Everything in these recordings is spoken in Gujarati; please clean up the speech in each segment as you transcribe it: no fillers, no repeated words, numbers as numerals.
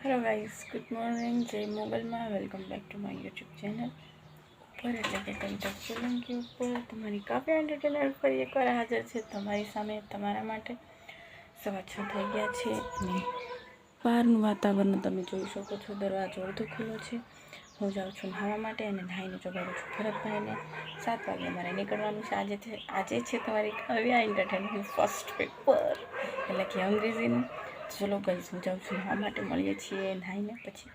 Hello guys, good morning. जय मोगलમાં welcome back to my YouTube channel ઉપર એટલે કે કંટક સોલંકી ઉપર તમારી કાવ્ય એન્ટરટેનર ફરી એકવાર હાજર છે તમારી સામે તમારા માટે। 6:15 થઈ ગયા છે અને બહારનું વાતાવરણ તમે જોઈ શકો છો। દરવાજો અડધો ખુલ્લો છે। હું જાઉં છું નહાવા માટે અને નહાઈને ચોગાડું છું ભરતભાઈને। 7 વાગે મારે નીકળવાનું છે। આજે છે તમારી કાવ્ય એન્ટરટેનરનું ફર્સ્ટ પેપર એટલે કે અંગ્રેજીનું। चलो गाइस, હું જાઉં છું નહાવા માટે। મળીએ છીએ નહાઈને પછી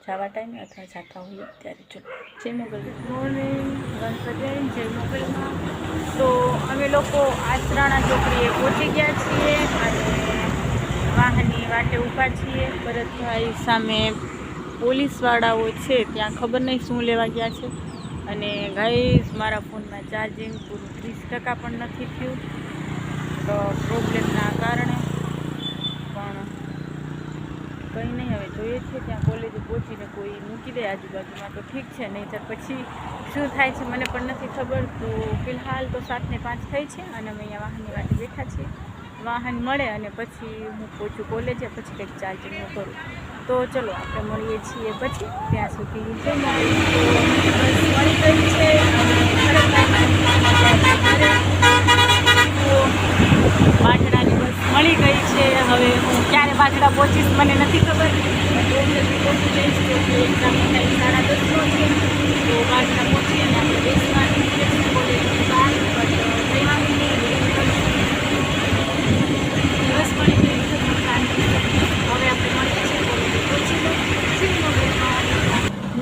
જવા ટાઈમે અથવા જતા હોઈએ ત્યારે। ચલો, જય Mogal, good morning once again, જય મોગલમાં। તો અમે લોકો આસરાણા ચોકડીએ પહોંચી ગયા છીએ અને વાહનની વાટે ઊભા છીએ। ભરતભાઈ સામે પોલીસવાળાઓ છે, ત્યાં ખબર નહીં શું લેવા ગયા છે। અને ગાઈસ, મારા ફોનમાં ચાર્જિંગ પૂરું 30% પણ નથી થયું, તો પ્રોબ્લેમના કારણે પણ કંઈ નહીં, હવે જોઈએ છીએ ત્યાં કોલેજે પહોંચીને કોઈ મૂકી દે આજુબાજુમાં તો ઠીક છે, નહીં તો પછી શું થાય છે મને પણ નથી ખબર। તો ફિલહાલ તો 7:05 થઈ છે અને અમે અહીંયા વાહનની વાટે બેઠા છીએ। વાહન મળે અને પછી હું પહોંચું કોલેજે, પછી કંઈક ચાર્જિંગનું કરું। તો ચલો આપણે મળીએ છીએ પછી, ત્યાં સુધી જય મોગલ। બસ મળી ગઈ છે બાટડાની બસ મળી ગઈ છે। હવે હું ક્યારે બાટડા પહોંચીશ મને નથી ખબર, પહોંચી જઈશ તો એક્ઝામ ટાઈમ 10:30નો છે, તો બાટડા પહોંચી અને આપણે બેસવાનું કોલેજની બહાર બસ મળી ગઈ છે।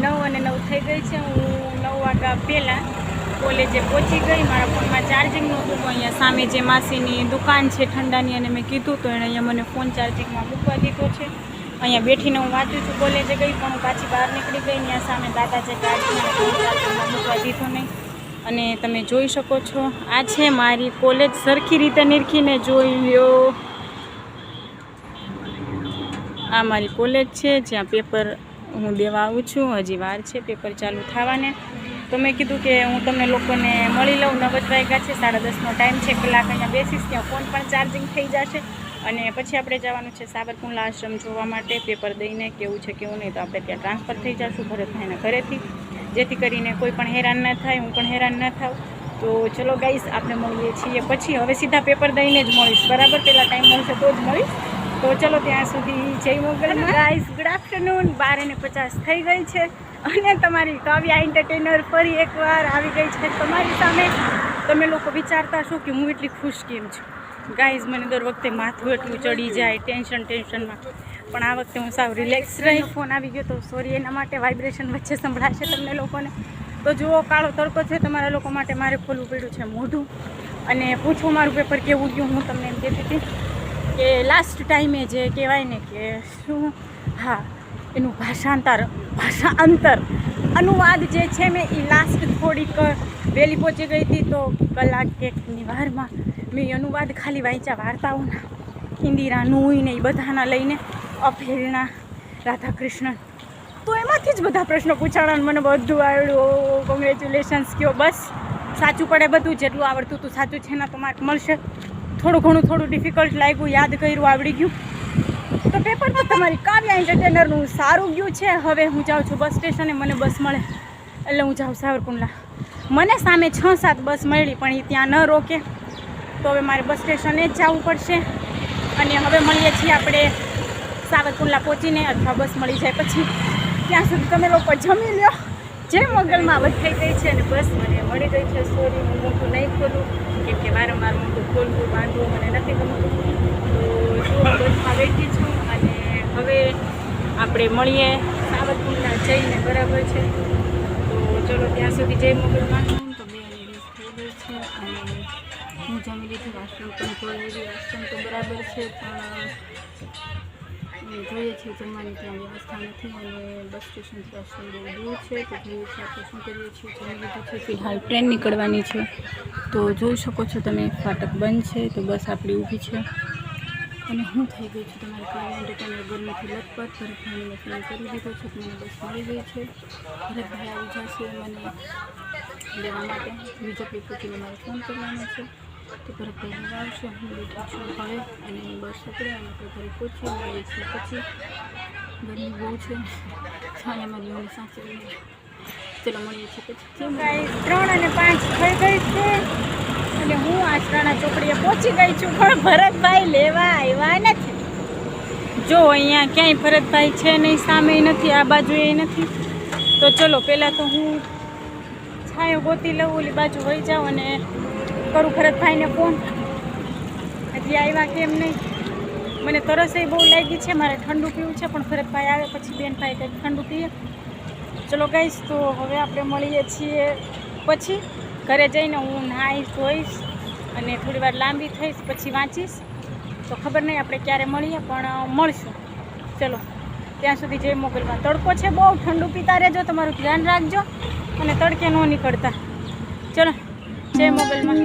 9 અને 9 થઈ ગઈ છે। હું 9 વાગ્યા પહેલાં કોલેજે પહોંચી ગઈ। મારા ફોનમાં ચાર્જિંગ નહોતું, તો અહીંયા સામે જે માસીની દુકાન છે ઠંડાની, અને મેં કીધું તો એણે અહીંયા મને ફોન ચાર્જિંગમાં મૂકવા દીધો છે। અહીંયા બેઠીને હું વાંચું છું, કોલેજે ગઈ પણ હું પાછી બહાર નીકળી ગઈ। ત્યાં સામે દાદા છે ચાર્જિંગમાં મૂકવા દીધો નહીં, અને તમે જોઈ શકો છો આ છે મારી કોલેજ। સરખી રીતે નીરખીને જોઈ લ્યો, આ મારી કોલેજ છે જ્યાં પેપર હું દેવા આવું છું। હજી વાર છે પેપર ચાલુ થવાને, તો મેં કીધું કે હું તમને લોકોને મળી લઉં। 9 જ વાગ્યા છે, 10:30નો ટાઈમ છે, કલાક અહીંયા બેસીશ, ત્યાં ફોન પણ ચાર્જિંગ થઈ જશે અને પછી આપણે જવાનું છે સાબરકુંડલા આશ્રમ જોવા માટે। પેપર દઈને કેવું છે કેવું નહીં, તો આપણે ત્યાં ટ્રાન્સફર થઈ જશું ભરતભાઈના ઘરેથી, જેથી કરીને કોઈ પણ હેરાન ન થાય, હું પણ હેરાન ન થાઉં। તો ચલો ગાઈસ, આપણે મળીએ છીએ પછી। હવે સીધા પેપર દઈને જ મળીશ, બરાબર? પહેલાં ટાઈમ મળશે તો જ મળીશ। તો ચલો ત્યાં સુધી જય મોગલમાં। Guys, good afternoon. 12:50 થઈ ગઈ છે અને તમારી કાવ્ય એન્ટરટેનર ફરી એકવાર આવી ગઈ છે તમારી સામે। તમે લોકો વિચારતા છો કે હું એટલી ખુશ કેમ છું? ગાઈસ, મને દર વખતે માથું એટલું ચડી જાય ટેન્શનમાં, પણ આ વખતે હું સાવ રિલેક્સ રહી। ફોન આવી ગયો તો સોરી એના માટે, વાઇબ્રેશન વચ્ચે સંભળાશે તમને લોકોને। તો જુઓ, કાળો તડકો છે તમારા લોકો માટે, મારે ખોલવું પડ્યું છે મોઢું અને પૂછો મારું પેપર કેવું ગયું। હું તમને એમ કહેતી હતી કે લાસ્ટ ટાઈમે જે કહેવાય ને કે શું, હા, એનું ભાષાંતર અનુવાદ જે છે મેં એ લાસ્ટ થોડીક વહેલી પહોંચી ગઈ હતી, તો કલાક એકની વારમાં મેં અનુવાદ ખાલી વાંચ્યા વાર્તાઓના, ઇન્દિરાનું ને એ બધાના લઈને, અપહેરણા, રાધાકૃષ્ણ, તો એમાંથી જ બધા પ્રશ્નો પૂછાણા, મને બધું આવડ્યું। કોંગ્રેચ્યુલેશન્સ કહો, બસ સાચું પડે બધું, જેટલું આવડતું હતું સાચું છે એના તો માર્ક મળશે। થોડું ડિફિકલ્ટ લાગ્યું, યાદ કર્યું, આવડી ગયું, તો પેપર તો તમારી કાવ્ય એન્ટરટેનરનું સારું ગયું છે। હવે હું જાઉં છું બસ સ્ટેશને, મને બસ મળે એટલે હું જાઉં સાવરકુંડલા। મને સામે 6-7 બસ મળી પણ એ ત્યાં ન રોકે, તો હવે મારે બસ સ્ટેશને જ જવું પડશે। અને હવે મળીએ છીએ આપણે સાવરકુંડલા પહોંચીને, અથવા બસ મળી જાય પછી। ત્યાં સુધી તમે લોકો જમી લો। જે મોગલમાં વધુ થઈ ગઈ છે અને બસ મને મળી ગઈ છે। સોરી, હું મોટું નહીં ખોલું કેમ કે વારંવાર મોટું ખોલવું બાંધવું મને નથી ગમતું। તો જો બસમાં બેઠી છું અને હવે આપણે મળીએ સાવરકુંડલા જઈને, બરાબર છે? તો ચલો ત્યાં સુધી જય મોગલમાં। તો 2:20 થઈ ગઈ છે અને હું જમી લીધું। આશ્રમ પણ જોઈ લીધી, આશ્રમ તો બરાબર છે પણ જોઈએ છીએ જમવાની ત્યાં વ્યવસ્થા નથી અને બસ સ્ટેશનથી આશ્રમ બહુ દૂર છે, તો જોઈએ છીએ આપણે શું કરીએ છીએ। જમી લીધું છે, ફિલહાલ ટ્રેન નીકળવાની છે, તો જોઈ શકો છો તમે ફાટક બંધ છે, તો બસ આપણી ઊભી છે અને હું થઈ ગઈ છું તમારી કાવ્ય એન્ટરટેનર ગરમીથી લથપથ। ભરતભાઈને ફોન કરી દીધો છે કે મને બસ મળી ગઈ છે, ભરતભાઈ આવી જશે મને લેવા માટે। બીજા પેપરથી મારે ફોન કરવાનો છે, તો ભરતભાઈ આવશે। હું બેઠી છું હવે અને બસ પકડે અને આપણે ઘરે પહોંચી મળીએ છીએ પછી। ગરમી બહુ છે. છાયા મારી સાચી. ચલો મળીએ છીએ પછી. ગાઈસ 3 અને 5 થઈ ગઈ છે અને હું આસરાણા ચોકડીએ પહોંચી ગઈ છું, પણ ભરતભાઈ લેવા આવ્યા નથી. જો અહીંયા ક્યાંય ભરતભાઈ છે નહીં, સામે નથી, આ બાજુ એ નથી. તો ચલો પહેલાં તો હું છાયો ગોતી લઉં, ઓલી બાજુ વહી જાઉં અને કરું ભરતભાઈને ફોન. હજી આવ્યા કેમ નહીં. મને તરસ બહુ લાગી છે, મારે ઠંડુ પીવું છે, પણ ભરતભાઈ આવે પછી બેનભાઈ કંઈક ઠંડુ પીએ. ચલો ગાઈસ, તો હવે આપણે મળીએ છીએ પછી. ઘરે જઈને હું નાહીશ ધોઈશ અને થોડી વાર લાંબી થઈશ, પછી વાંચીશ. તો ખબર નહીં આપણે ક્યારે મળીએ, પણ મળશું. ચલો ત્યાં સુધી જય મોગલમાં. તડકો છે બહુ, ઠંડુ પીતા રહેજો, તમારું ધ્યાન રાખજો અને તડકે ન નીકળતા. ચલો જય મોગલમાં.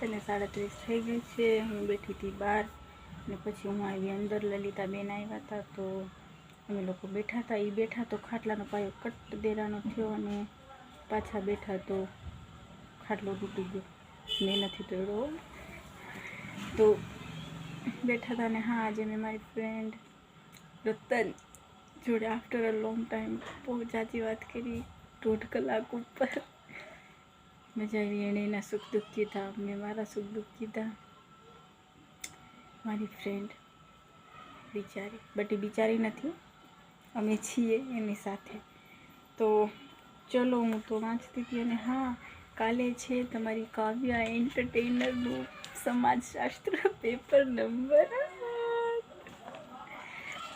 અને 37 થઈ ગઈ છે. હું બેઠી હતી બહાર અને પછી હું આવી અંદર. લલિતાબેન આવ્યા હતા તો અમે લોકો બેઠા હતા. એ બેઠા તો ખાટલાનો પાયો કટ દેરાનો થયો અને પાછા બેઠા તો ખાટલો તૂટી ગયો. મેં નથી તોડ્યો, તો બેઠા હતા. અને હા, આજે મેં મારી ફ્રેન્ડ રતન જોડે આફ્ટર અ લોંગ ટાઈમ બહુ જાજી વાત કરી, 1.5 કલાક ઉપર. મજા આવી. એણે એના સુખ દુઃખ કીધા, મેં મારા સુખ દુઃખ કીધા. મારી ફ્રેન્ડ બિચારી, બટ એ બિચારી નથી, અમે છીએ એની સાથે. તો ચલો હું તો વાંચતી હતી. અને હા, કાલે છે તમારી કાવ્યા એન્ટરટેનરનું સમાજશાસ્ત્ર પેપર નંબર 8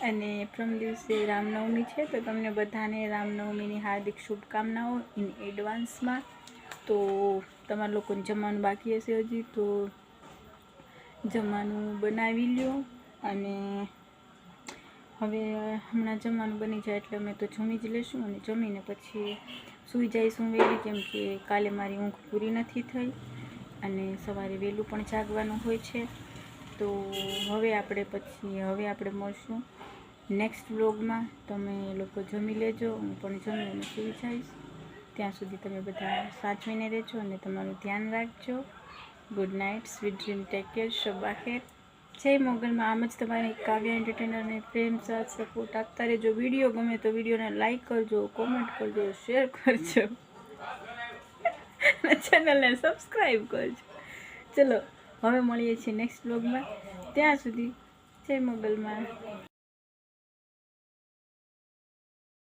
અને પ્રથમ દિવસે રામનવમી છે. તો તમને બધાને રામનવમીની હાર્દિક શુભકામનાઓ ઇન એડવાન્સમાં. તો તમારા લોકોને જમવાનું બાકી હશે હજી, તો જમવાનું બનાવી લ્યો. અને હવે હમણાં જમવાનું બની જાય એટલે અમે તો જમી જ લેશું અને જમીને પછી સૂઈ જઈશું વહેલી, કેમ કે કાલે મારી ઊંઘ પૂરી નથી થઈ અને સવારે વહેલું પણ જાગવાનું હોય છે. તો હવે આપણે મળશું નેક્સ્ટ વ્લોગમાં. તમે લોકો જમી લેજો, હું પણ જમી અને સૂઈ જઈશ. ત્યાં સુધી તમે બધા સાચવીને રહેજો અને તમારું ધ્યાન રાખજો. Good night, sweet dream, take care, શબ્બા ખેર. જય મોગલમાં. આમ જ તમારી કાવ્યા એન્ટરટેનરને પ્રેમ સાથ સપોર્ટ આપતા રહેજો. વિડીયો ગમે તો વિડીયોને લાઇક કરજો, કોમેન્ટ કરજો, શેર કરજો અને ચેનલને સબસ્ક્રાઈબ કરજો. ચલો હવે મળીએ છીએ નેક્સ્ટ વ્લોગમાં. ત્યાં સુધી જય મોગલમાં.